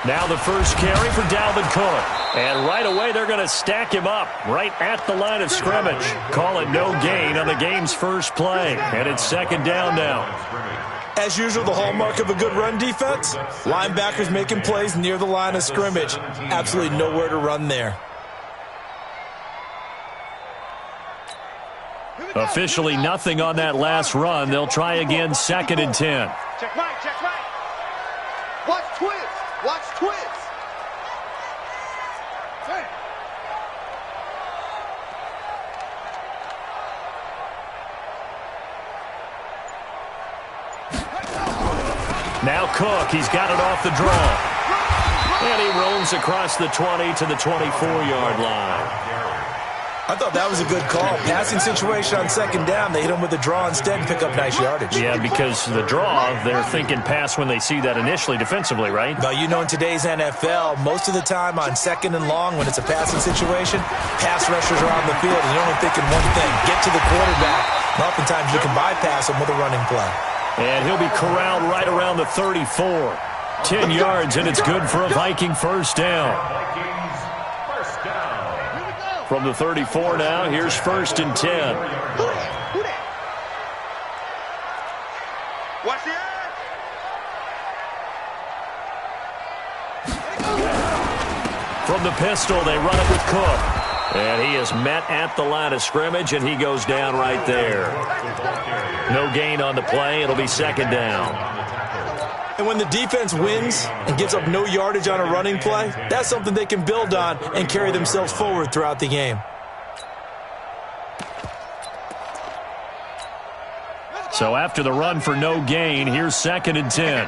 Now the first carry for Dalvin Cook. And right away they're going to stack him up right at the line of scrimmage. Call it no gain on the game's first play. And it's second down now. As usual, the hallmark of a good run defense, linebackers making plays near the line of scrimmage. Absolutely nowhere to run there. Officially nothing on that last run. They'll try again, second and 10. Check right, check right. Watch twist. Watch twist. Now Cook, he's got it off the draw. And he rolls across the 20 to the 24-yard line. I thought that was a good call. Passing situation on second down. They hit him with a draw instead and pick up nice yardage. Yeah, because the draw, they're thinking pass when they see that initially defensively, right? Well, you know, in today's NFL, most of the time on second and long when it's a passing situation, pass rushers are on the field and they're only thinking one thing, get to the quarterback. And oftentimes you can bypass him with a running play. And he'll be corralled right around the 34. 10 yards, and it's good for a Viking first down. From the 34 now, here's first and 10. Watch the edge. From the pistol, they run it with Cook. And he is met at the line of scrimmage, and he goes down right there. No gain on the play. It'll be second down. And when the defense wins and gives up no yardage on a running play, that's something they can build on and carry themselves forward throughout the game. So after the run for no gain, here's second and 10.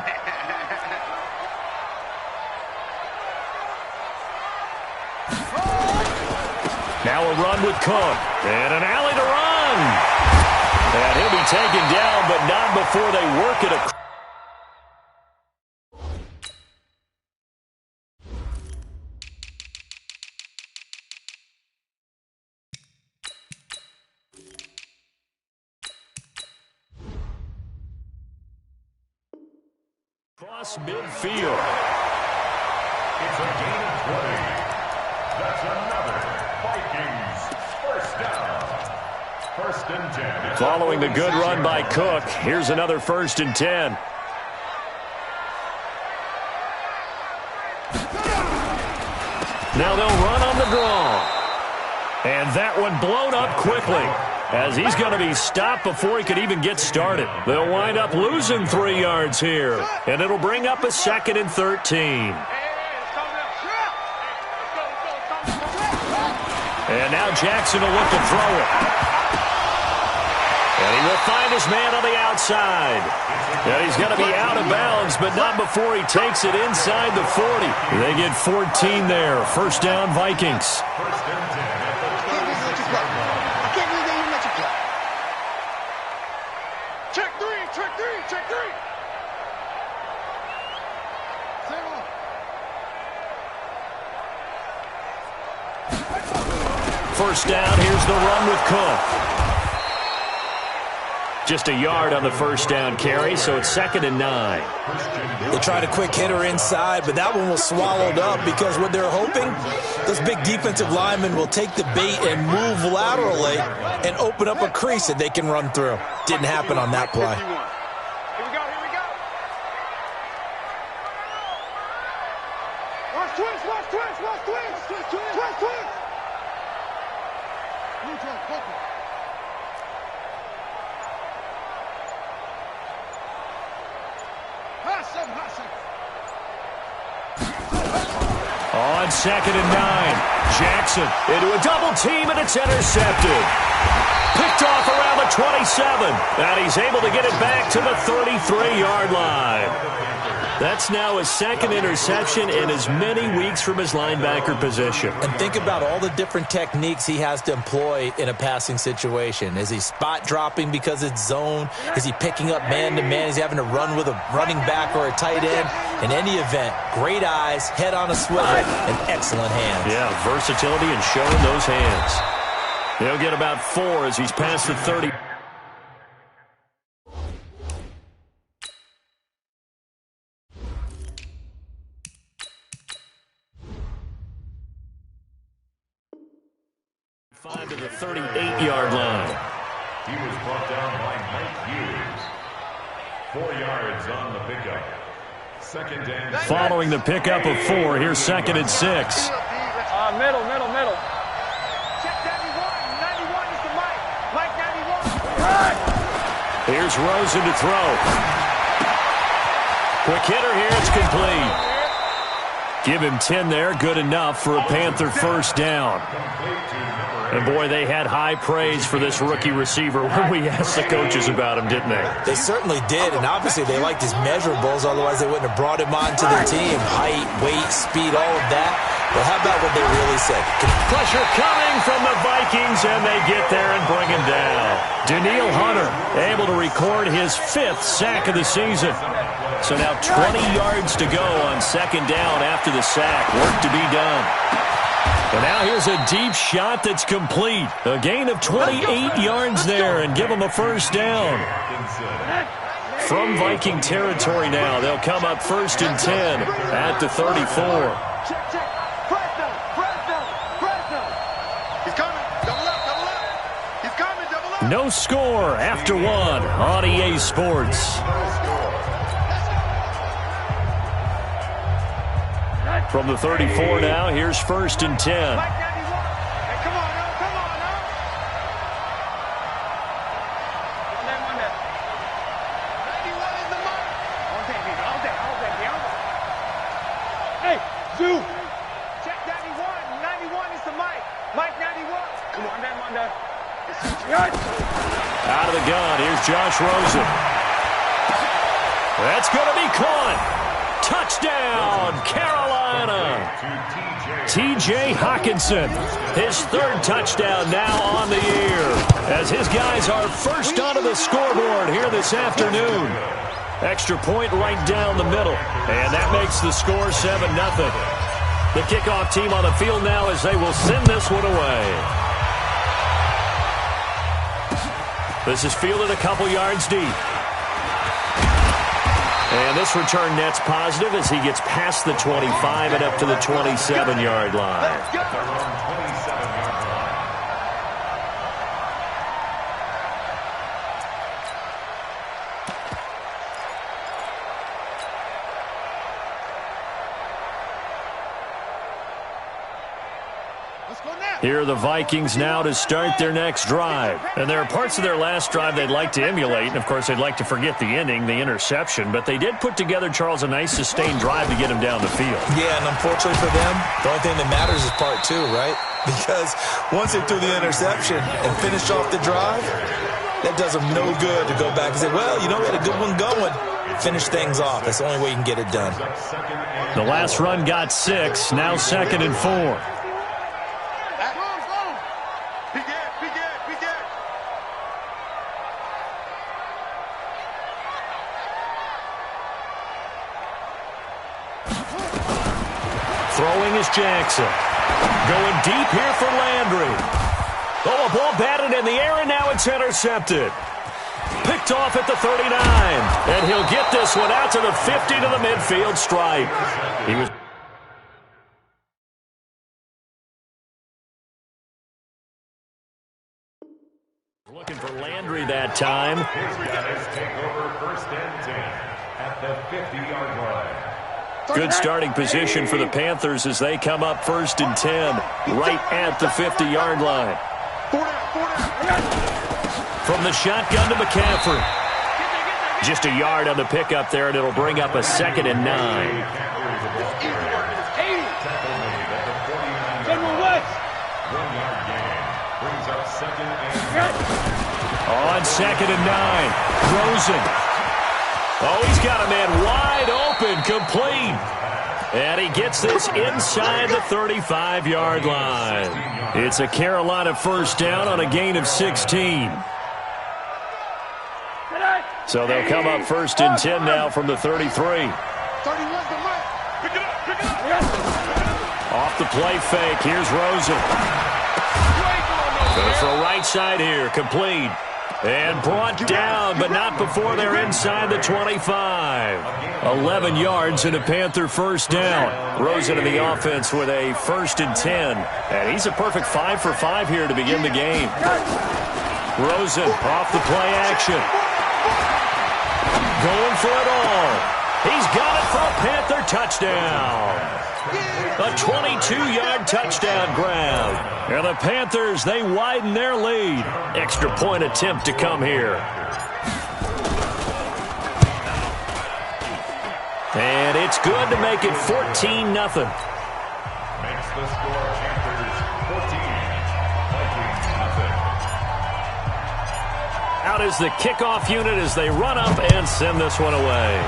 Now a run with Cook. And an alley to run. And he'll be taken down, but not before they work it across. Across midfield. It's a gain of 20. That's another Vikings first down. First and 10. Following the good run by Cook, here's another first and 10. Now they'll run on the draw. And that one blown up quickly, as he's going to be stopped before he could even get started. They'll wind up losing 3 yards here, and it'll bring up a second and 13. And now Jackson will look to throw it. And he will find his man on the outside. And he's going to be out of bounds, but not before he takes it inside the 40. They get 14 there. First down, Vikings. First down, here's the run with Cook. Just a yard on the first down carry, so it's second and 9. They tried a quick hitter inside, but that one was swallowed up because what they're hoping, those big defensive linemen will take the bait and move laterally and open up a crease that they can run through. Didn't happen on that play. Here we go, here we go. Watch twist, watch twist, watch twist. Twist, twist, twist, twist. On second and 9, Jackson into a double team, and it's intercepted. Picked off around the 27, and he's able to get it back to the 33-yard line. That's now his second interception in as many weeks from his linebacker position. And think about all the different techniques he has to employ in a passing situation. Is he spot dropping because it's zone? Is he picking up man-to-man? Is he having to run with a running back or a tight end? In any event, great eyes, head on a swivel, and excellent hands. Yeah, versatility and showing those hands. He'll get about 4 as he's past the 30. To the 38-yard line. He was brought down by Mike Hughes. 4 yards on the pickup. Second and Following the pickup of 4, here's 2nd and 6. Middle. Check 91. 91 is the Mike. Mike 91. Here's Rosen to throw. Quick hitter here. It's complete. Give him 10 there. Good enough for a Panther first down. And, boy, they had high praise for this rookie receiver when we asked the coaches about him, didn't they? They certainly did, and obviously they liked his measurables. Otherwise, they wouldn't have brought him onto the team. Height, weight, speed, all of that. But how about what they really said? Pressure coming from the Vikings, and they get there and bring him down. Daniil Hunter able to record his 5th sack of the season. So now 20 yards to go on 2nd down after the sack. Work to be done. And now here's a deep shot that's complete. A gain of 28 yards there and give them a first down. From Viking territory now, they'll come up 1st and 10 at the 34. Check. Fresno. He's coming. Double up. He's coming. Double up. No score after 1 on EA Sports. From the 34 now, here's 1st and 10. Mike 91. Hey, come on now. One there. 91 is the Mike. All day. Hey, Zoo. Check 91. 91 is the Mike. Mike 91. Come on, there. Out of the gun, here's Josh Rosen. That's going to be caught. Touchdown, Carolina. T.J. Hawkinson, his 3rd touchdown now on the year, as his guys are first onto the scoreboard here this afternoon. Extra point right down the middle, and that makes the score 7-0. The kickoff team on the field now as they will send this one away. This is fielded a couple yards deep. And this return net's positive as he gets past the 25 and up to the 27-yard line. Here are the Vikings now to start their next drive. And there are parts of their last drive they'd like to emulate. And, of course, they'd like to forget the ending, the interception. But they did put together, Charles, a nice sustained drive to get him down the field. Yeah, and unfortunately for them, the only thing that matters is part 2, right? Because once they threw the interception and finished off the drive, that does them no good to go back and say, well, you know, we had a good one going. Finish things off. That's the only way you can get it done. The last run got 6. Now 2nd and 4. Throwing is Jackson. Going deep here for Landry. Oh, a ball batted in the air, and now it's intercepted. Picked off at the 39. And he'll get this one out to the 50 to the midfield stripe. He was looking for Landry that time. His guys take over 1st and 10 at the 50-yard line. Good starting position for the Panthers as they come up 1st and 10 right at the 50-yard line. From the shotgun to McCaffrey. Just a yard on the pickup there, and it'll bring up a 2nd and 9. On 2nd and 9, Rosen. Oh, he's got a man wide open, complete. And he gets this inside the 35-yard line. It's a Carolina first down on a gain of 16. So they'll come up 1st and 10 now from the 33. Off the play fake, here's Rosen. Going to throw outside here. Complete. And brought down, but not before they're inside the 25. 11 yards and a Panther first down. Rosen in the offense with a 1st and 10. And he's a perfect 5 for 5 here to begin the game. Rosen off the play action. Going for it all. He's got it for a Panther touchdown. A 22-yard touchdown grab. And the Panthers, they widen their lead. Extra point attempt to come here. And it's good to make it 14-0. Makes the score Panthers 14, Vikings nothing. Out is the kickoff unit as they run up and send this one away.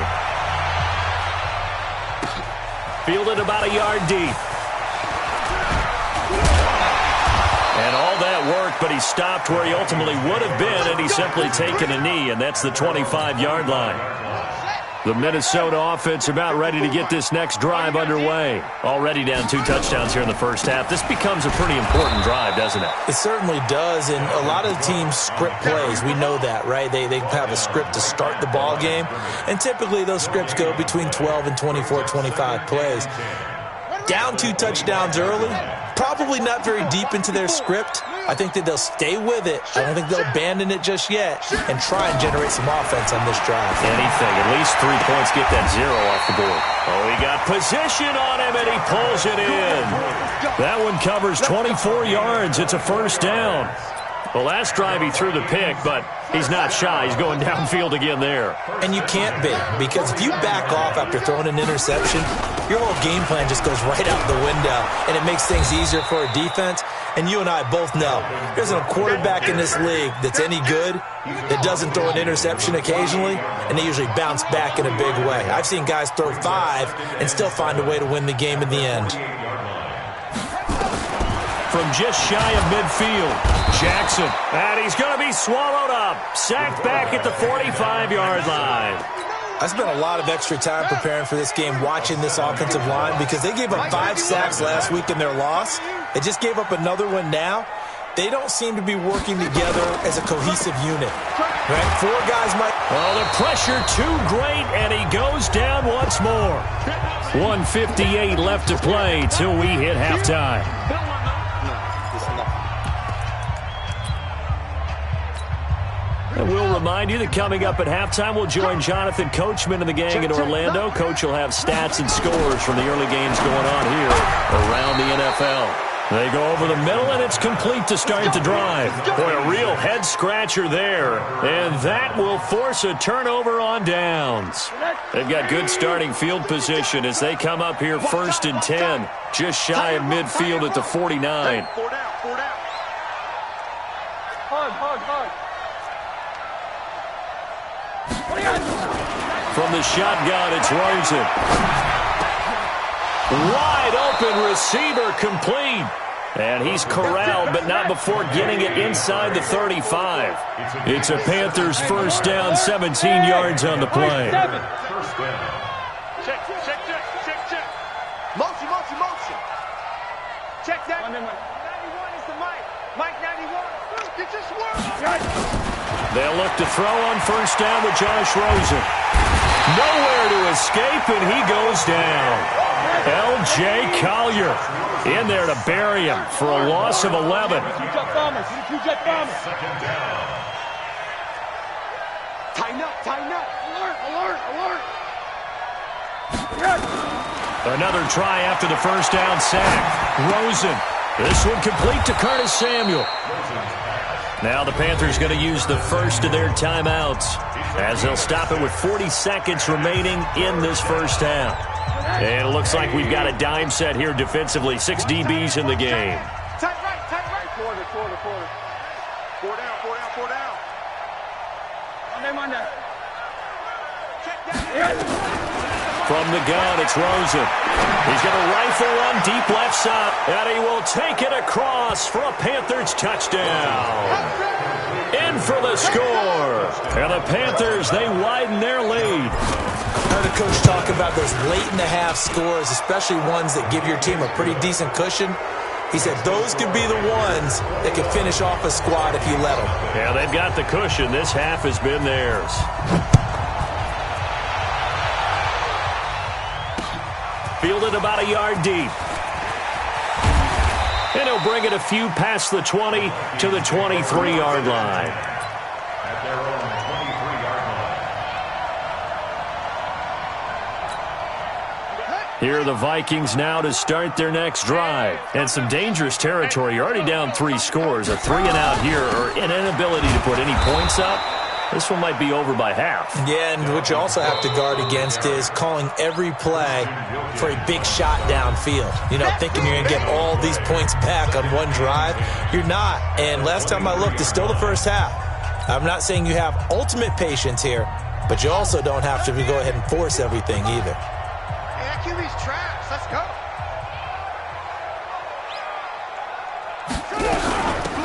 Fielded about a yard deep. And all that work, but he stopped where he ultimately would have been, and he's simply taken a knee, and that's the 25-yard line. The Minnesota offense about ready to get this next drive underway. Already down 2 touchdowns here in the first half. This becomes a pretty important drive, doesn't it? It certainly does, and a lot of the teams script plays. We know that, right? They have a script to start the ball game, and typically those scripts go between 12 and 24, 25 plays. Down 2 touchdowns early, probably not very deep into their script. I think that they'll stay with it. I don't think they'll abandon it just yet and try and generate some offense on this drive. Anything, at least 3 points, get that 0 off the board. Oh, he got position on him, and he pulls it in. That one covers 24 yards. It's a first down. The last drive he threw the pick, but he's not shy. He's going downfield again there. And you can't be, because if you back off after throwing an interception, your whole game plan just goes right out the window, and it makes things easier for a defense. And you and I both know there's a quarterback in this league that's any good that doesn't throw an interception occasionally, and they usually bounce back in a big way. I've seen guys throw 5 and still find a way to win the game in the end. From just shy of midfield, Jackson. And he's going to be swallowed up. Sacked back at the 45-yard line. I spent a lot of extra time preparing for this game watching this offensive line because they gave up 5 sacks last week in their loss. They just gave up another one now. They don't seem to be working together as a cohesive unit. Right? 4 guys might... Well, the pressure too great, and he goes down once more. 1:58 left to play till we hit halftime. And we'll remind you that coming up at halftime, we'll join Jonathan Coachman and the gang in Orlando. Coach will have stats and scores from the early games going on here around the NFL. They go over the middle, and it's complete to start the drive. Boy, a real head-scratcher there. And that will force a turnover on downs. They've got good starting field position as they come up here 1st and 10, just shy of midfield at the 49. From the shotgun, it's Rosen. Wide open receiver complete. And he's corralled, but not before getting it inside the 35. It's a Panthers first down, 17 yards on the play. First down. Check. Motion. Check that. 91 is the Mike. Mike 91. Get your swerve. They'll look to throw on first down with Josh Rosen. Nowhere to escape, and he goes down. L.J. Collier in there to bury him for a loss of 11. Second down. Tighten up. Alert. Another try after the first down sack. Rosen. This one complete to Curtis Samuel. Now the Panthers going to use the first of their timeouts as they'll stop it with 40 seconds remaining in this first half. And it looks like we've got a dime set here defensively. 6 DBs in the game. Tight right. Quarter. 4 down. Monday. Check that. From the gun, it's Rosen. He's going to rifle one deep left side, and he will take it across for a Panthers touchdown. In for the score. And the Panthers, they widen their lead. I heard the coach talk about those late-in-the-half scores, especially ones that give your team a pretty decent cushion. He said those could be the ones that could finish off a squad if you let them. Yeah, they've got the cushion. This half has been theirs. Fielded about a yard deep. And he'll bring it a few past the 20 to the 23-yard line. At their own 23-yard line. Here are the Vikings now to start their next drive. And some dangerous territory. You're already down 3 scores. A 3-and-out here or an inability to put any points up. This one might be over by half. Yeah, and what you also have to guard against is calling every play for a big shot downfield. You know, thinking you're going to get all these points back on one drive. You're not. And last time I looked, it's still the first half. I'm not saying you have ultimate patience here, but you also don't have to go ahead and force everything either. Hey, that QB's trash. Let's go.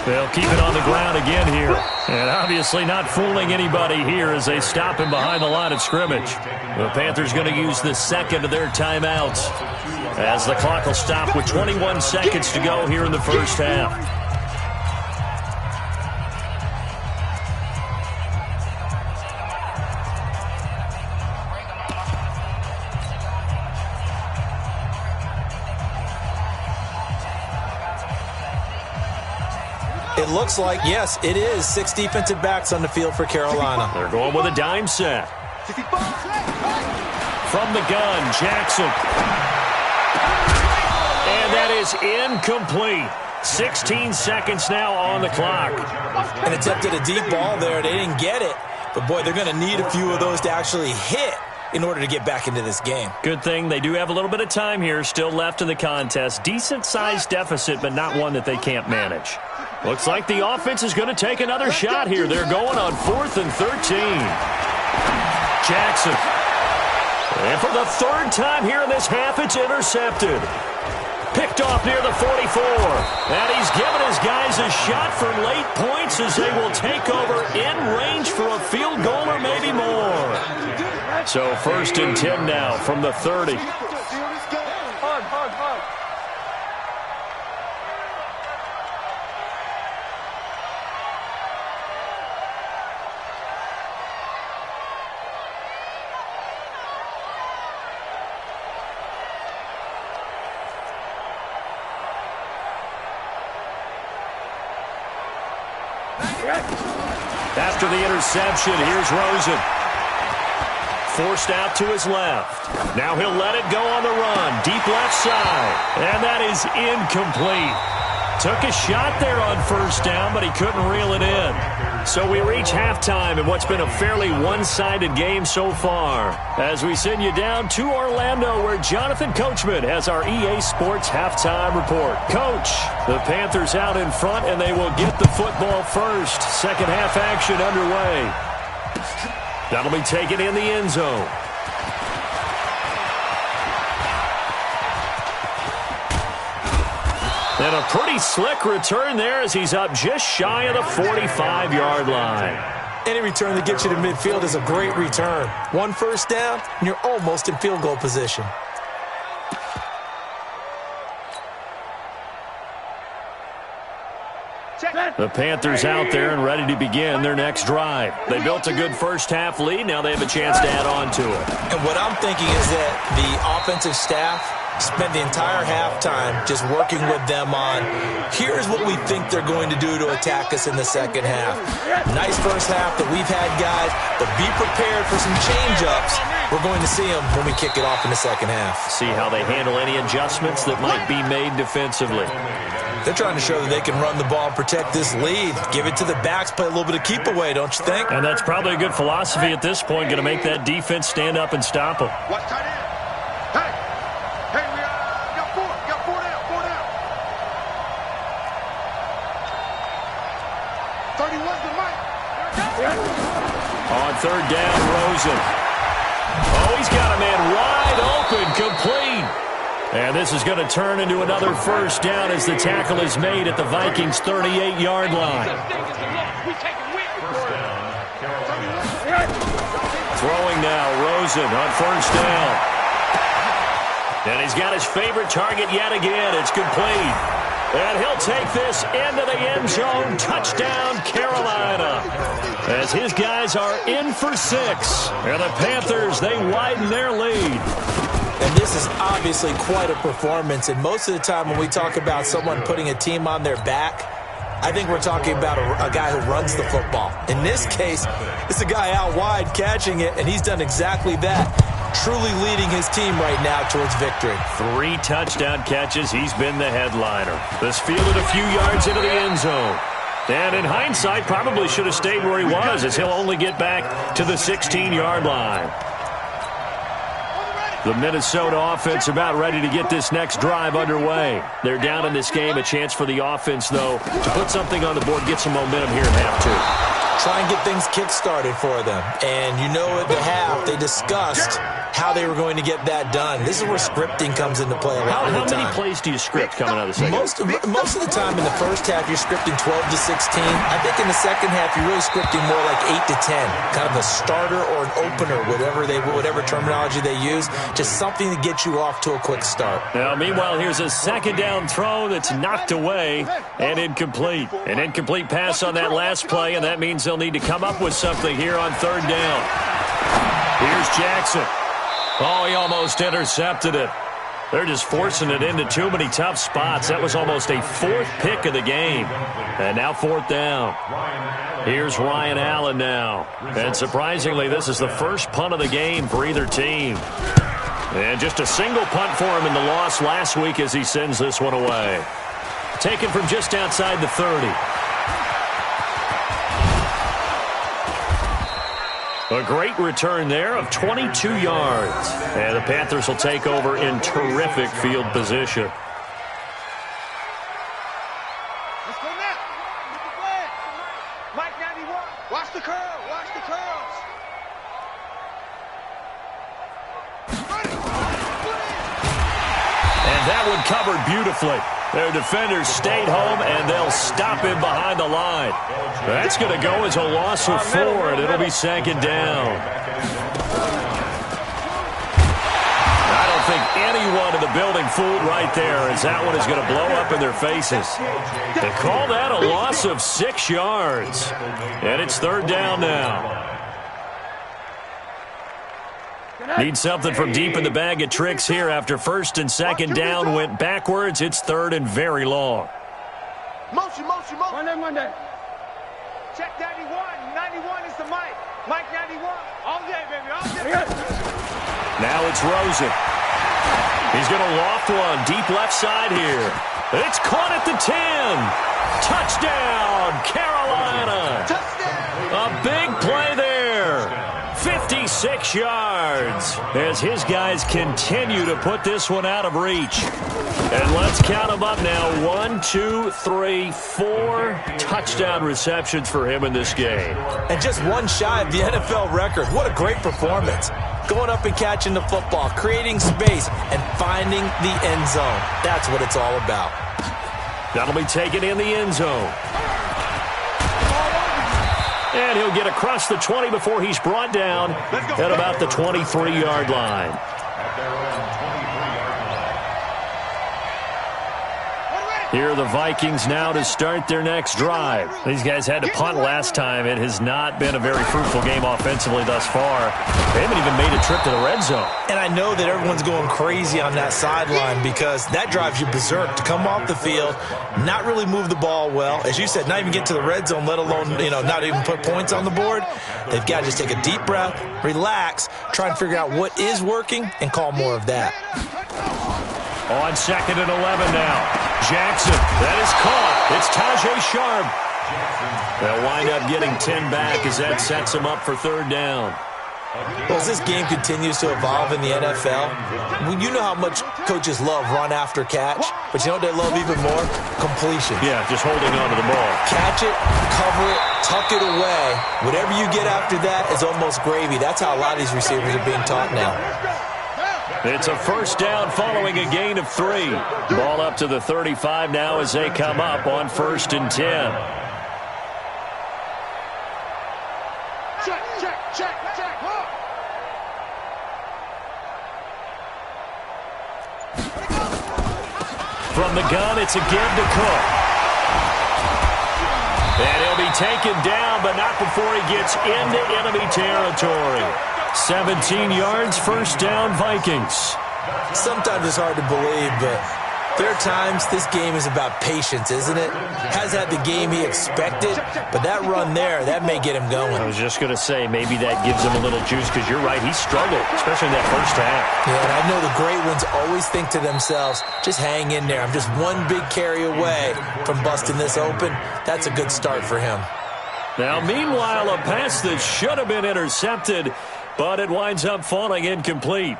They'll keep it on the ground again here. And obviously not fooling anybody here as they stop him behind the line of scrimmage. The Panthers going to use the second of their timeouts as the clock will stop with 21 seconds to go here in the first half. It looks like, yes, it is 6 defensive backs on the field for Carolina. They're going with a dime set. From the gun, Jackson. And that is incomplete. 16 seconds now on the clock. And attempted a deep ball there. They didn't get it. But, boy, they're going to need a few of those to actually hit in order to get back into this game. Good thing they do have a little bit of time here still left in the contest. Decent-sized deficit, but not one that they can't manage. Looks like the offense is going to take another shot here. They're going on 4th and 13. Jackson. And for the third time here in this half, it's intercepted. Picked off near the 44. And he's given his guys a shot for late points as they will take over in range for a field goal or maybe more. So 1st and 10 now from the 30. After the interception, here's Rosen. Forced out to his left. Now he'll let it go on the run. Deep left side. And that is incomplete. Took a shot there on 1st down, but he couldn't reel it in. So we reach halftime in what's been a fairly one-sided game so far. As we send you down to Orlando, where Jonathan Coachman has our EA Sports halftime report. Coach, the Panthers out in front, and they will get the football first. Second half action underway. That'll be taken in the end zone. And a pretty slick return there as he's up just shy of the 45-yard line. Any return that gets you to midfield is a great return. 1 first down, and you're almost in field goal position. The Panthers out there and ready to begin their next drive. They built a good first half lead. Now they have a chance to add on to it. And what I'm thinking is that the offensive staff spent the entire halftime just working with them on, here's what we think they're going to do to attack us in the second half. Nice first half that we've had, guys, but be prepared for some change-ups. We're going to see them when we kick it off in the second half. See how they handle any adjustments that might be made defensively. They're trying to show that they can run the ball and protect this lead. Give it to the backs, play a little bit of keep away, don't you think? And that's probably a good philosophy at this point, going to make that defense stand up and stop them. Watch tight end. Hey, we got four down. 31's the mic. On 3rd down, Rosen. Oh, he's got a man wide open, complete. And this is going to turn into another first down as the tackle is made at the Vikings' 38-yard line. Throwing now, Rosen on 1st down. And he's got his favorite target yet again. It's complete. And he'll take this into the end zone. Touchdown, Carolina. As his guys are in for 6. And the Panthers, they widen their lead. And this is obviously quite a performance. And most of the time when we talk about someone putting a team on their back, I think we're talking about a guy who runs the football. In this case, it's a guy out wide catching it, and he's done exactly that, truly leading his team right now towards victory. 3 touchdown catches. He's been the headliner. This fielded a few yards into the end zone. And in hindsight, probably should have stayed where he was, as he'll only get back to the 16-yard line. The Minnesota offense about ready to get this next drive underway. They're down in this game. A chance for the offense, though, to put something on the board, get some momentum here in half 2. Try and get things kick-started for them. And you know at the half, they discussed how they were going to get that done. This is where scripting comes into play a lot of the time. How many plays do you script coming out of the second? Most of the time in the first half, you're scripting 12 to 16. I think in the second half, you're really scripting more like 8 to 10. Kind of a starter or an opener, whatever terminology they use. Just something to get you off to a quick start. Now, meanwhile, here's a second down throw that's knocked away and incomplete. An incomplete pass on that last play, and that means they'll need to come up with something here on third down. Here's Jackson. Oh, he almost intercepted it. They're just forcing it into too many tough spots. That was almost a 4th pick of the game. And now 4th down. Here's Ryan Allen now. And surprisingly, this is the first punt of the game for either team. And just a single punt for him in the loss last week as he sends this one away. Taken from just outside the 30. A great return there of 22 yards. And the Panthers will take over in terrific field position. Let's go now. Mike 91. Watch the curl. Watch the curls. And that one covered beautifully. Their defenders stayed home, and they'll stop him behind the line. That's going to go as a loss of 4, and it'll be 2nd down. I don't think anyone in the building fooled right there, as that one is going to blow up in their faces. They call that a loss of 6 yards. And it's 3rd down now. Need something from deep in the bag of tricks here after 1st and 2nd down went backwards. It's 3rd and very long. Motion. One day. Check 91. 91 is the Mike. Mike 91. All day, baby. All day. Now it's Rosen. He's going to loft one deep left side here. It's caught at the 10. Touchdown, Carolina. A big play there. 56 yards as his guys continue to put this one out of reach. And let's count them up now. 1, 2, 3, 4 touchdown receptions for him in this game. And just one shy of the NFL record. What a great performance. Going up and catching the football, creating space, and finding the end zone. That's what it's all about. That'll be taken in the end zone. And he'll get across the 20 before he's brought down at about the 23-yard line. Here are the Vikings now to start their next drive. These guys had to punt last time. It has not been a very fruitful game offensively thus far. They haven't even made a trip to the red zone. And I know that everyone's going crazy on that sideline because that drives you berserk to come off the field, not really move the ball well. As you said, not even get to the red zone, let alone, not even put points on the board. They've got to just take a deep breath, relax, try and figure out what is working, and call more of that. On 2nd and 11 now. Jackson, that is caught. It's Tajay Sharp. They'll wind up getting 10 back as that sets them up for 3rd down. Well, as this game continues to evolve in the NFL, you know how much coaches love run after catch, but you know what they love even more? Completion. Yeah, just holding on to the ball. Catch it, cover it, tuck it away. Whatever you get after that is almost gravy. That's how a lot of these receivers are being taught now. It's a 1st down following a gain of 3. Ball up to the 35 now as they come up on 1st and 10. Check. From the gun, it's again to Cook. And he'll be taken down, but not before he gets into enemy territory. 17 yards, first down, Vikings. Sometimes it's hard to believe, but there are times this game is about patience, isn't it? Has had the game he expected, but that run there, that may get him going. I was just going to say, maybe that gives him a little juice, because you're right, he struggled, especially in that first half. Yeah, and I know the great ones always think to themselves, just hang in there. I'm just one big carry away from busting this open. That's a good start for him. Now, meanwhile, a pass that should have been intercepted, but it winds up falling incomplete.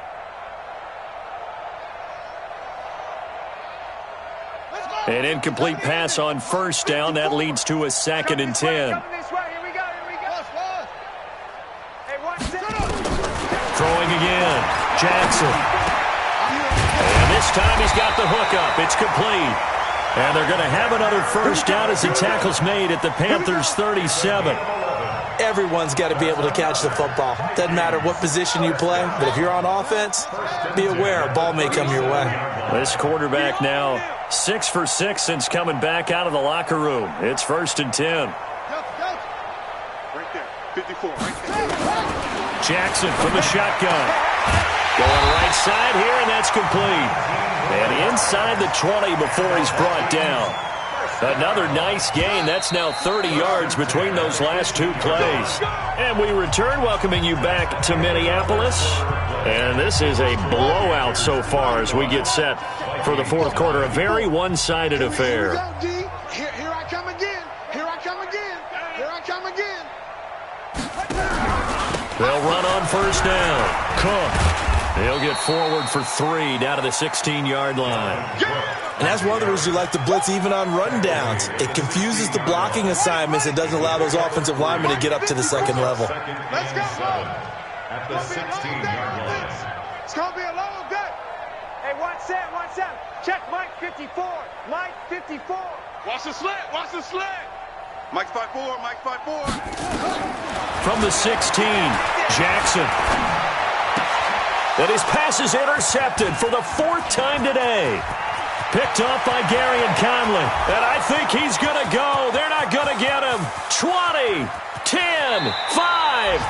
An incomplete pass on first down. That leads to a 2nd and 10. Throwing again. Jackson. And this time he's got the hook up. It's complete. And they're going to have another first down as the tackle's made at the Panthers' 37. Everyone's got to be able to catch the football. Doesn't matter what position you play, but if you're on offense, be aware a ball may come your way. This quarterback now 6 for 6 since coming back out of the locker room. It's 1st and 10. Right there, 54. Jackson from the shotgun. Going right side here, and that's complete. And inside the 20 before he's brought down. Another nice gain. That's now 30 yards between those last two plays. And we return, welcoming you back to Minneapolis. And this is a blowout so far as we get set for the fourth quarter. A very one-sided affair. Here I come again. Here I come again. Here I come again. They'll run on first down. Cook. He'll get forward for 3 down to the 16-yard line. And that's one of the reasons you like to blitz even on rundowns. It confuses the blocking assignments and doesn't allow those offensive linemen to get up to the second level. Let's go. At the 16-yard line. It's going to be a long day. Hey, watch that. Check Mike 54. Mike 54. Watch the slant. Mike 54. Mike 54. From the 16, Jackson. And his pass is intercepted for the 4th time today. Picked off by Gary and Conley. And I think he's going to go. They're not going to get him. 20, 10, 5.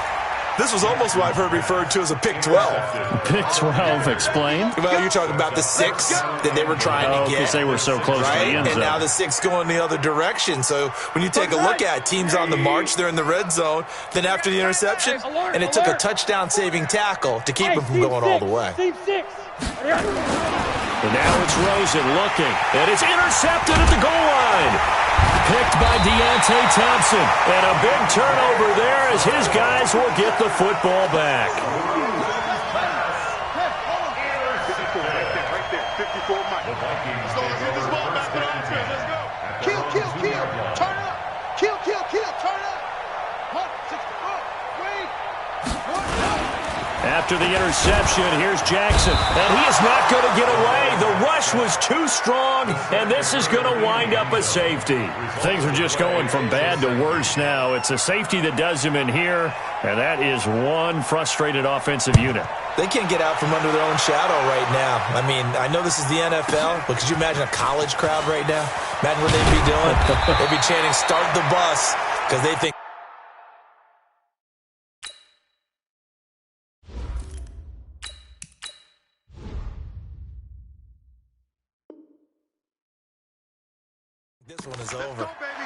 This was almost what I've heard referred to as a pick 12. Pick 12, explain. Well, you're talking about the 6 that they were trying to get. Because they were so close to the end zone. And now the 6 going the other direction. So when you take a look at teams on the march, they're in the red zone. Then after the interception, and it took a touchdown-saving tackle to keep them from going all the way. And now it's Rosen looking. And it's intercepted at the goal line. Picked by Deontay Thompson. And a big turnover there as his guys will get the football back. Right there, 54 Mike. So let's get this ball back to the offense. Let's go. Kill. Turn up. Kill. Turn up. 164. Wait. After the interception, here's Jackson. And he is not going to get away. The rush was too strong, and this is going to wind up a safety. Things are just going from bad to worse now. It's a safety that does him in here, and that is one frustrated offensive unit. They can't get out from under their own shadow right now. I mean, I know this is the NFL, but could you imagine a college crowd right now? Imagine what they'd be doing. They'd be chanting, "Start the bus," because they think this one is over. Go, baby.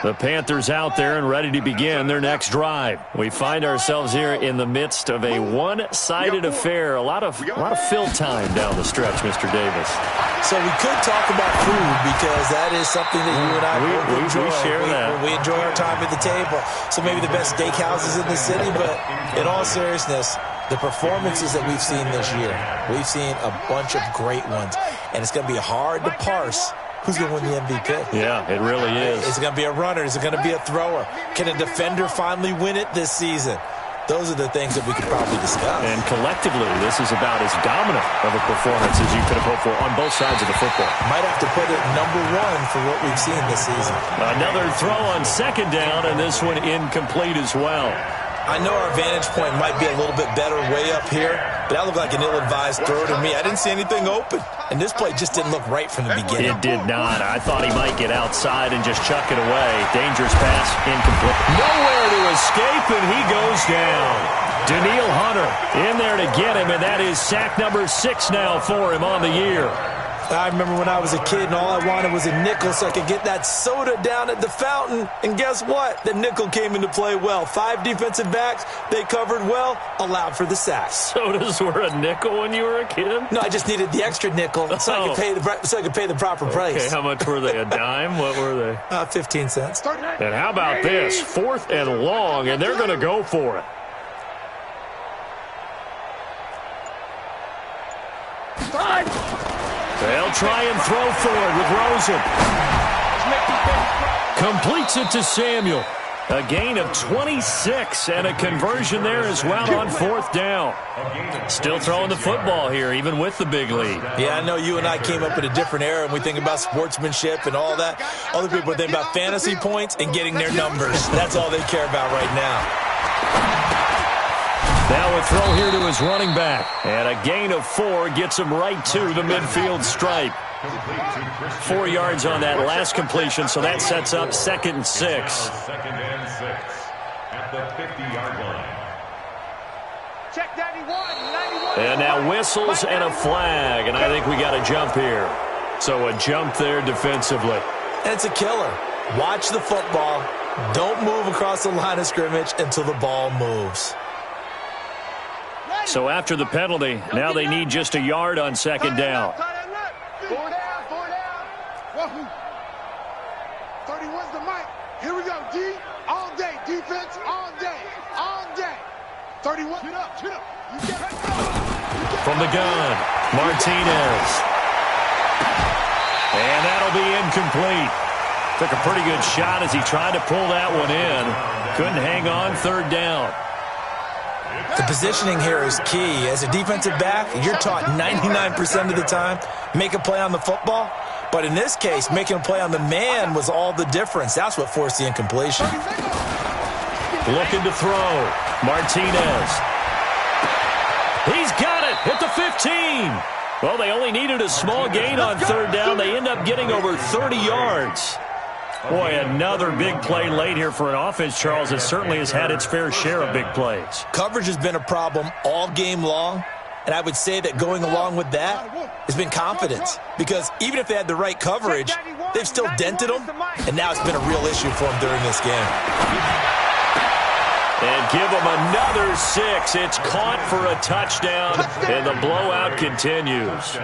The Panthers out there and ready to begin their next drive. We find ourselves here in the midst of a one-sided affair. A lot of fill time down the stretch, Mr. Davis. So we could talk about food because that is something that you and I enjoy. We share that. We enjoy our time at the table. So maybe the best steakhouses in the city, but in all seriousness, the performances that we've seen this year, we've seen a bunch of great ones, and it's going to be hard to parse who's going to win the MVP. Yeah, it really is. Is it going to be a runner? Is it going to be a thrower? Can a defender finally win it this season? those are the things that we could probably discuss. And collectively, this is about as dominant of a performance as you could have hoped for on both sides of the football. Might have to put it #1 for what we've seen this season. Another throw on second down, and this one incomplete as well. I know our vantage point might be a little bit better way up here, but that looked like an ill-advised throw to me. I didn't see anything open, and this play just didn't look right from the beginning. It did not. I thought he might get outside and just chuck it away. Dangerous pass, incomplete. Nowhere to escape, and he goes down. Danielle Hunter in there to get him, and that is sack number 6 now for him on the year. I remember when I was a kid and all I wanted was a nickel so I could get that soda down at the fountain. And guess what? The nickel came into play well. 5 defensive backs, they covered well, allowed for the sacks. Sodas were a nickel when you were a kid? No, I just needed the extra nickel so I could pay the proper price. Okay, how much were they? A dime? What were they? 15 cents. And how about this? 4th and long, and they're going to go for it. They'll try and throw forward with Rosen. Completes it to Samuel. A gain of 26 and a conversion there as well on 4th down. Still throwing the football here, even with the big lead. Yeah, I know you and I came up in a different era and we think about sportsmanship and all that. Other people think about fantasy points and getting their numbers. That's all they care about right now. Now a throw here to his running back. And a gain of 4 gets him right to the midfield stripe. 4 yards on that last completion, so that sets up 2nd and 6. 2nd and 6 at the 50-yard line. Check 91. And now whistles and a flag, and I think we got a jump here. So a jump there defensively. And it's a killer. Watch the football. Don't move across the line of scrimmage until the ball moves. So after the penalty, now they need just a yard on 2nd down. 4 down, 4 down. Whoa. 31's the mic. Here we go, D. All day. Defense all day. All day. 31. Chin up, chin up. From the gun, Martinez. And that'll be incomplete. Took a pretty good shot as he tried to pull that one in. Couldn't hang on 3rd down. The positioning here is key. As a defensive back, you're taught 99% of the time, make a play on the football. But in this case, making a play on the man was all the difference. That's what forced the incompletion. Looking to throw. Martinez. He's got it at the 15. Well, they only needed a small gain on 3rd down. They end up getting over 30 yards. Boy, another big play late here for an offense, Charles, that certainly has had its fair share of big plays. Coverage has been a problem all game long, and I would say that going along with that has been confidence. Because even if they had the right coverage, they've still dented them, and now it's been a real issue for them during this game. And give them another 6. It's caught for a touchdown, and the blowout continues.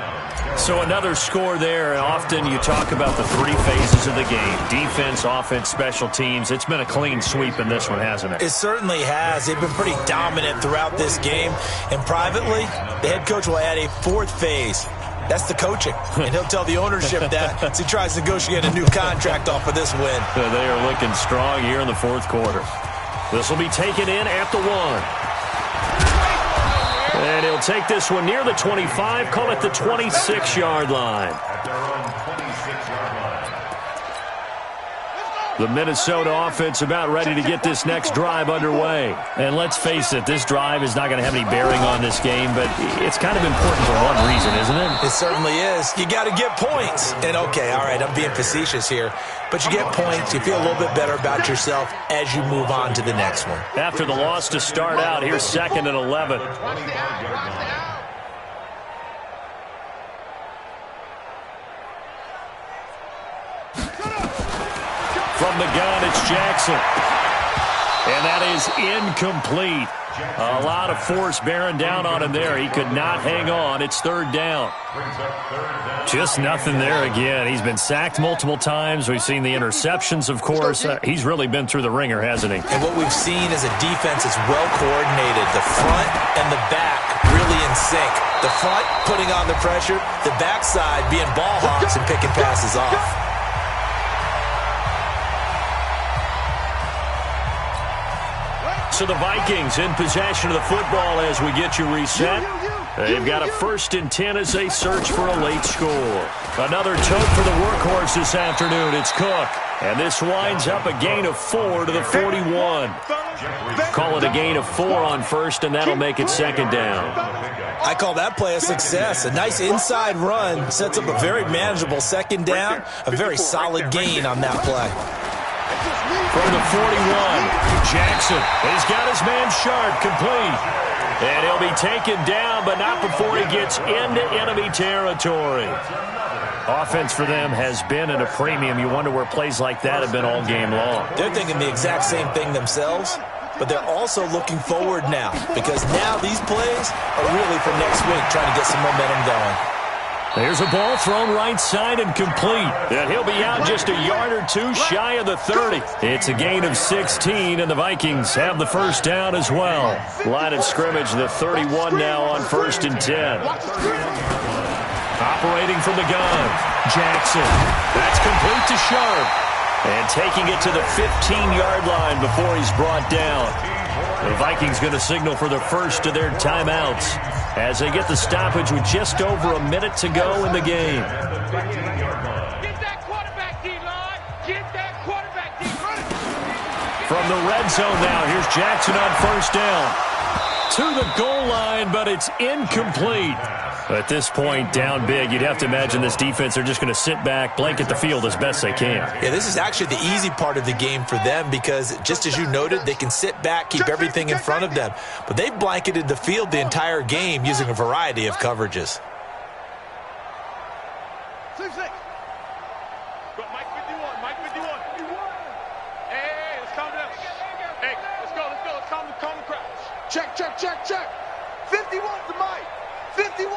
So another score there. And often you talk about the 3 phases of the game: defense, offense, special teams. It's been a clean sweep in this one, hasn't it? It certainly has. They've been pretty dominant throughout this game. And privately, the head coach will add a 4th phase. That's the coaching. And he'll tell the ownership that as he tries to negotiate a new contract off of this win. They are looking strong here in the 4th quarter. This will be taken in at the 1. And he'll take this one near the 25, call it the 26-yard line. At their own 26-yard line. The Minnesota offense about ready to get this next drive underway. And let's face it, this drive is not going to have any bearing on this game, but it's kind of important for one reason, isn't it? It certainly is. You got to get points. And okay, all right, I'm being facetious here, but you get points, you feel a little bit better about yourself as you move on to the next one. After the loss to start out, here's 2nd and 11. From the gun, it's Jackson. And that is incomplete. A lot of force bearing down on him there. He could not hang on. It's 3rd down. Just nothing there again. He's been sacked multiple times. We've seen the interceptions, of course. He's really been through the ringer, hasn't he? And what we've seen is a defense that's well coordinated. The front and the back really in sync. The front putting on the pressure. The backside being ball hawks and picking passes off. So the Vikings in possession of the football as we get you reset. They've got a 1st and 10 as they search for a late score. Another tote for the workhorse this afternoon. It's Cook. And this winds up a gain of 4 to the 41. Call it a gain of 4 on 1st, and that'll make it 2nd down. I call that play a success. A nice inside run sets up a very manageable 2nd down. A very solid gain on that play. From the 41, Jackson has got his man Sharp complete. And he'll be taken down, but not before he gets into enemy territory. Offense for them has been at a premium. You wonder where plays like that have been all game long. They're thinking the exact same thing themselves, but they're also looking forward now because now these plays are really for next week, trying to get some momentum going. There's a ball thrown right side and complete. And he'll be out just a yard or two shy of the 30. It's a gain of 16, and the Vikings have the 1st down as well. Line of scrimmage, the 31 now on 1st and 10. Operating from the gun, Jackson. That's complete to Sharp. And taking it to the 15-yard line before he's brought down. The Vikings going to signal for the first of their timeouts as they get the stoppage with just over a minute to go in the game. Get that quarterback, D-line. Get that quarterback, D-line. From the red zone now, here's Jackson on 1st down. To the goal line, but it's incomplete. At this point, down big, you'd have to imagine this defense are just going to sit back, blanket the field as best they can. Yeah, this is actually the easy part of the game for them because, just as you noted, they can sit back, keep everything in front of them. But they've blanketed the field the entire game using a variety of coverages. Mike 51, Mike 51. Hey, let's calm down. Hey, let's go. Let's calm the crowd. Check. 51 to Mike. 51.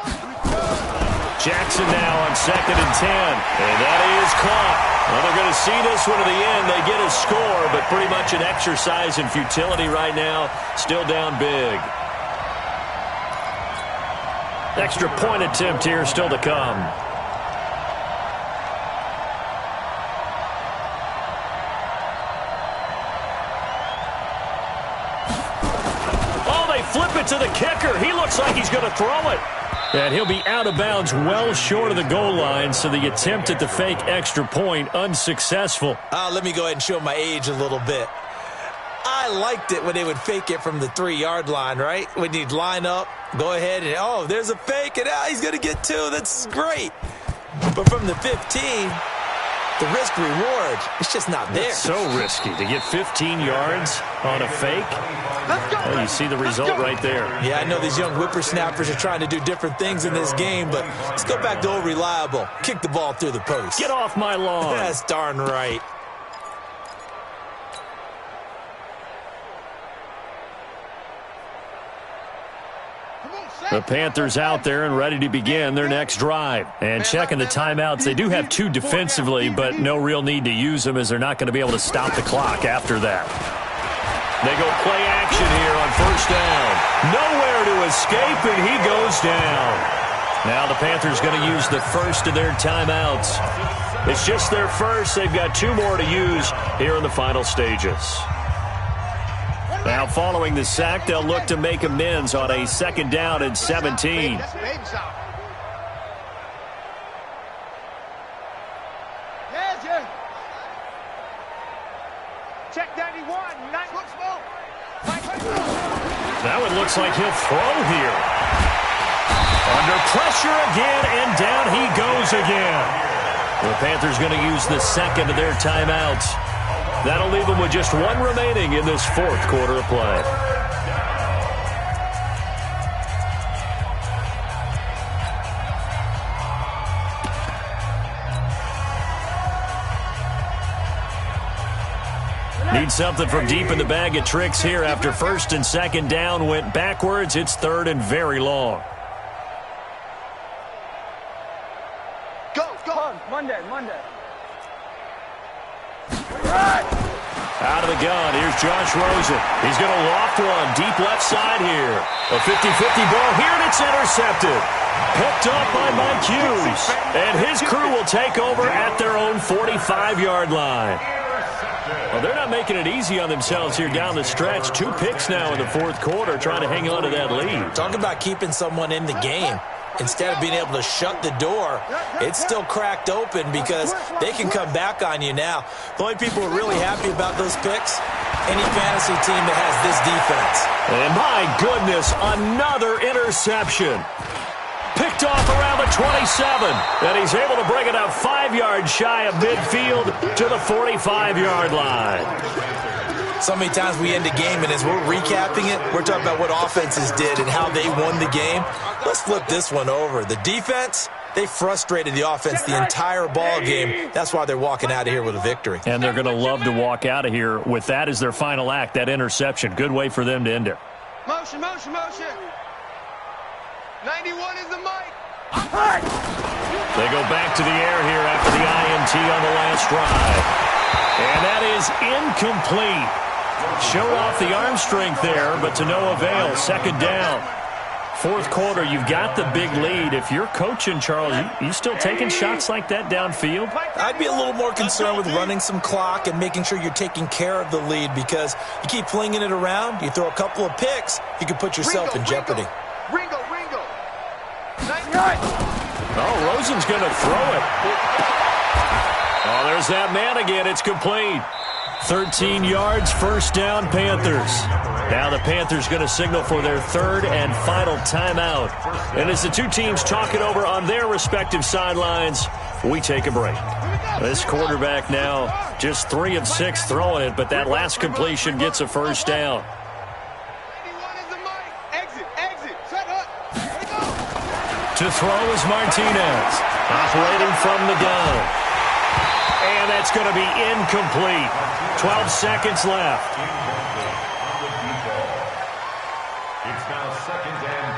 Jackson now on 2nd and 10. And that is caught. Well, they're going to see this one to the end. They get a score, but pretty much an exercise in futility right now. Still down big. Extra point attempt here still to come. Flip it to the kicker. He looks like he's going to throw it. And he'll be out of bounds well short of the goal line, so the attempt at the fake extra point unsuccessful. Let me go ahead and show my age a little bit. I liked it when they would fake it from the 3-yard line, right? When you'd line up, go ahead and, oh, there's a fake, and he's going to get 2. That's great. But from the 15... the risk-reward, it's just not there. It's so risky to get 15 yards on a fake. Well, you see the result right there. Yeah, I know these young whippersnappers are trying to do different things in this game, but let's go back to old reliable. Kick the ball through the post. Get off my lawn. That's darn right. The Panthers out there and ready to begin their next drive. And checking the timeouts, they do have 2 defensively, but no real need to use them as they're not going to be able to stop the clock after that. They go play action here on 1st down. Nowhere to escape, and he goes down. Now the Panthers going to use the first of their timeouts. It's just their first. They've got 2 more to use here in the final stages. Now, following the sack, they'll look to make amends on a 2nd down and 17. Check 91. Now it looks like he'll throw here. Under pressure again, and down he goes again. The Panthers going to use the 2nd of their timeouts. That'll leave them with just 1 remaining in this 4th quarter of play. Need something from deep in the bag of tricks here after 1st and 2nd down went backwards. It's 3rd and very long. Go. Monday. Out of the gun, here's Josh Rosen. He's going to loft one deep left side here. A 50-50 ball here, and it's intercepted. Picked up by Mike Hughes. And his crew will take over at their own 45-yard line. Well, they're not making it easy on themselves here down the stretch. 2 picks now in the fourth quarter, trying to hang on to that lead. Talk about keeping someone in the game. Instead of being able to shut the door, it's still cracked open because they can come back on you now. The only people who are really happy about those picks, any fantasy team that has this defense. And my goodness, another interception. Picked off around the 27, and he's able to bring it up 5 yards shy of midfield to the 45-yard line. So many times we end a game, and as we're recapping it, we're talking about what offenses did and how they won the game. Let's flip this one over. The defense, they frustrated the offense the entire ball game. That's why they're walking out of here with a victory. And they're going to love to walk out of here with that as their final act, that interception. Good way for them to end it. Motion, motion, motion. 91 is the mic. They go back to the air here after the INT on the last drive. And that is incomplete. Show off the arm strength there, but to no avail. Second down. Fourth quarter, you've got the big lead. If you're coaching, Charles, you still taking shots like that downfield? I'd be a little more concerned with running some clock and making sure you're taking care of the lead, because you keep flinging it around, you throw a couple of picks, you can put yourself in jeopardy. Ringo. Oh, Rosen's going to throw it. Oh, there's that man again. It's complete. 13 yards, first down, Panthers. Now the Panthers going to signal for their third and final timeout. And as the two teams talk it over on their respective sidelines, we take a break. This quarterback now just 3 of 6 throwing it, but that last completion gets a first down. 91 is the mic. Exit. Shut up. To throw is Martinez, operating from the gun. And that's going to be incomplete. 12 seconds left. It's now 2nd and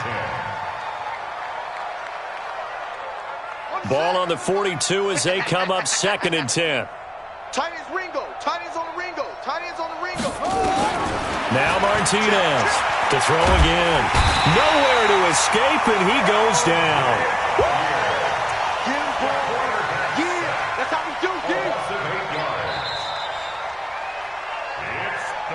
10. Ball on the 42 as they come up 2nd and 10. Tight ends Ringo. Tight ends on the Ringo. Now Martinez to throw again. Nowhere to escape, and he goes down. That's how we do,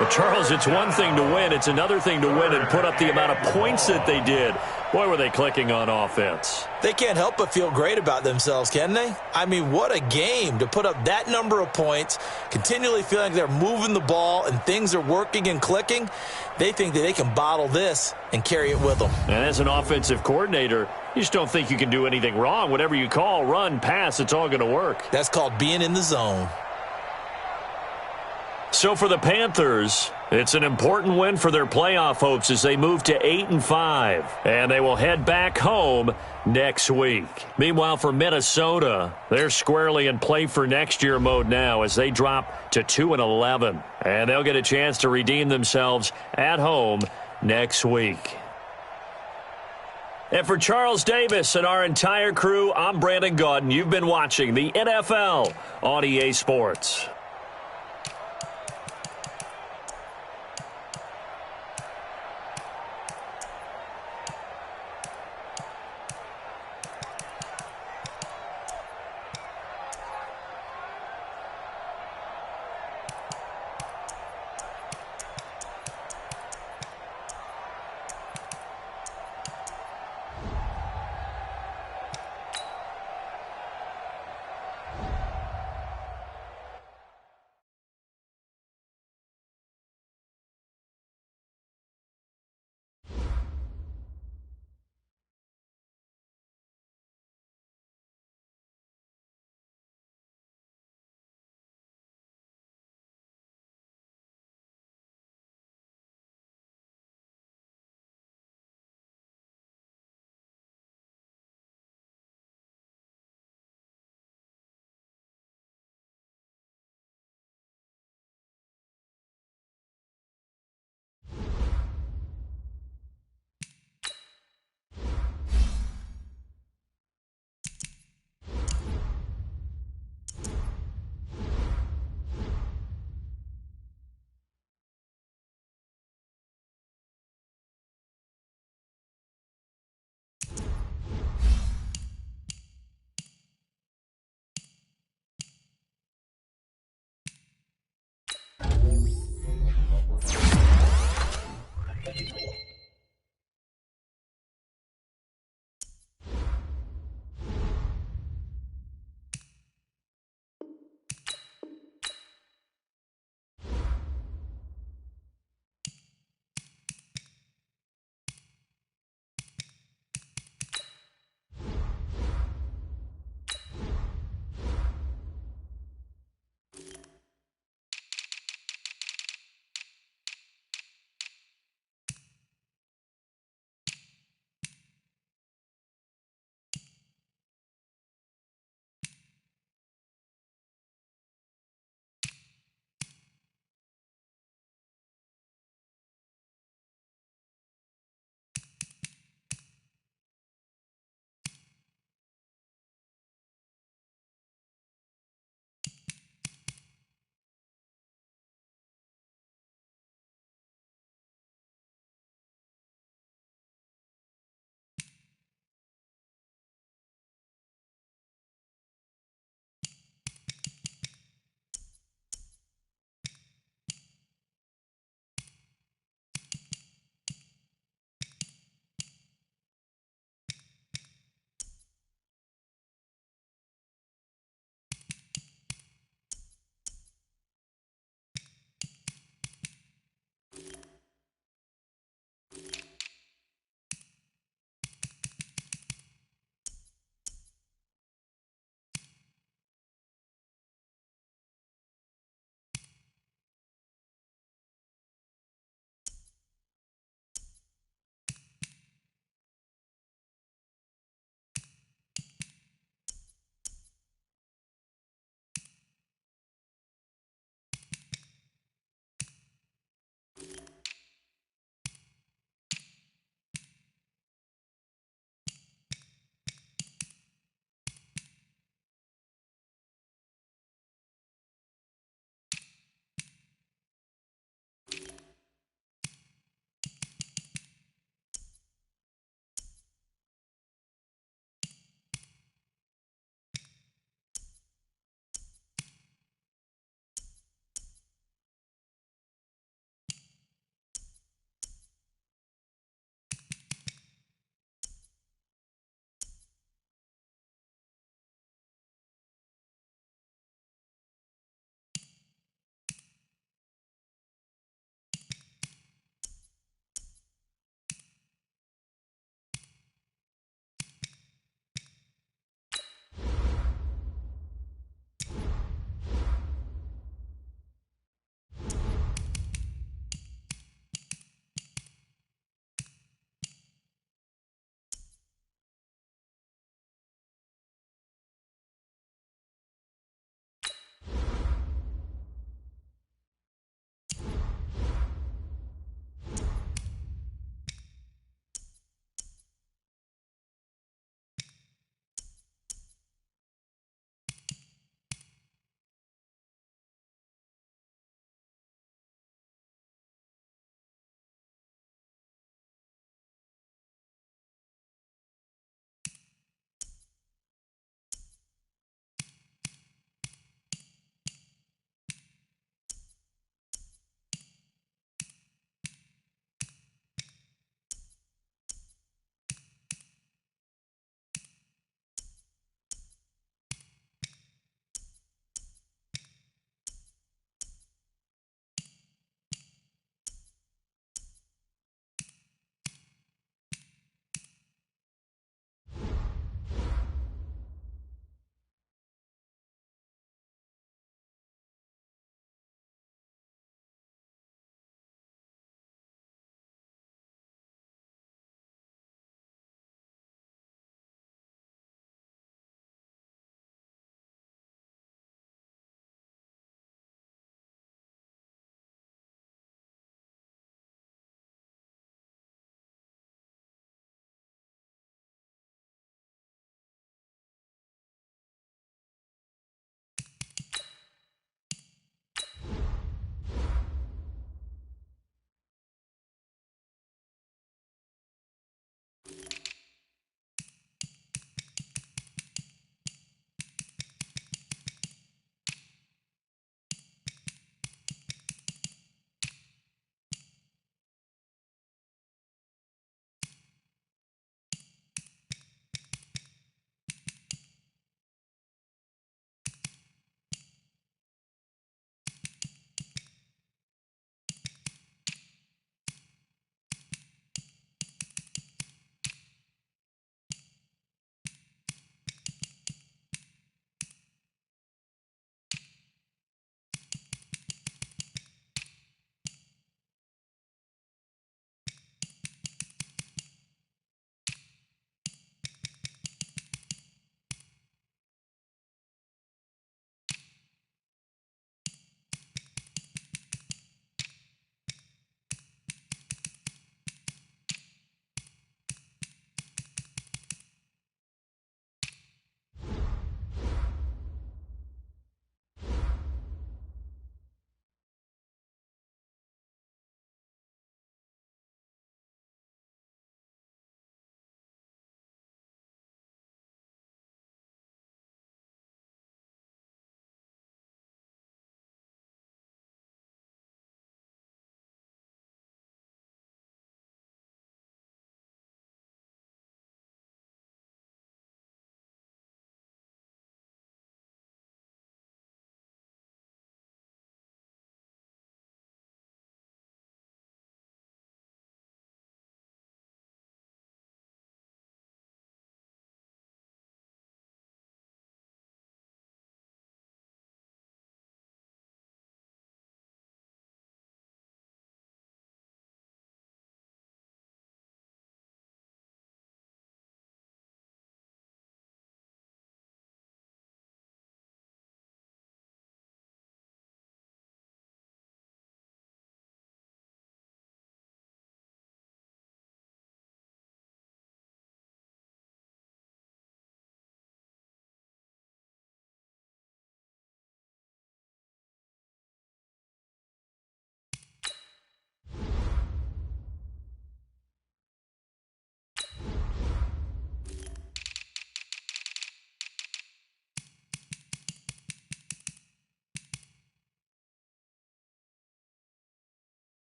But Charles, it's one thing to win. It's another thing to win and put up the amount of points that they did. Boy, were they clicking on offense. They can't help but feel great about themselves, can they? I mean, what a game to put up that number of points, continually feeling like they're moving the ball and things are working and clicking. They think that they can bottle this and carry it with them. And as an offensive coordinator, you just don't think you can do anything wrong. Whatever you call, run, pass, it's all going to work. That's called being in the zone. So for the Panthers, it's an important win for their playoff hopes as they move to 8-5. And they will head back home next week. Meanwhile, for Minnesota, they're squarely in play for next year mode now as they drop to 2-11. And they'll get a chance to redeem themselves at home next week. And for Charles Davis and our entire crew, I'm Brandon Gaudin. You've been watching the NFL on EA Sports.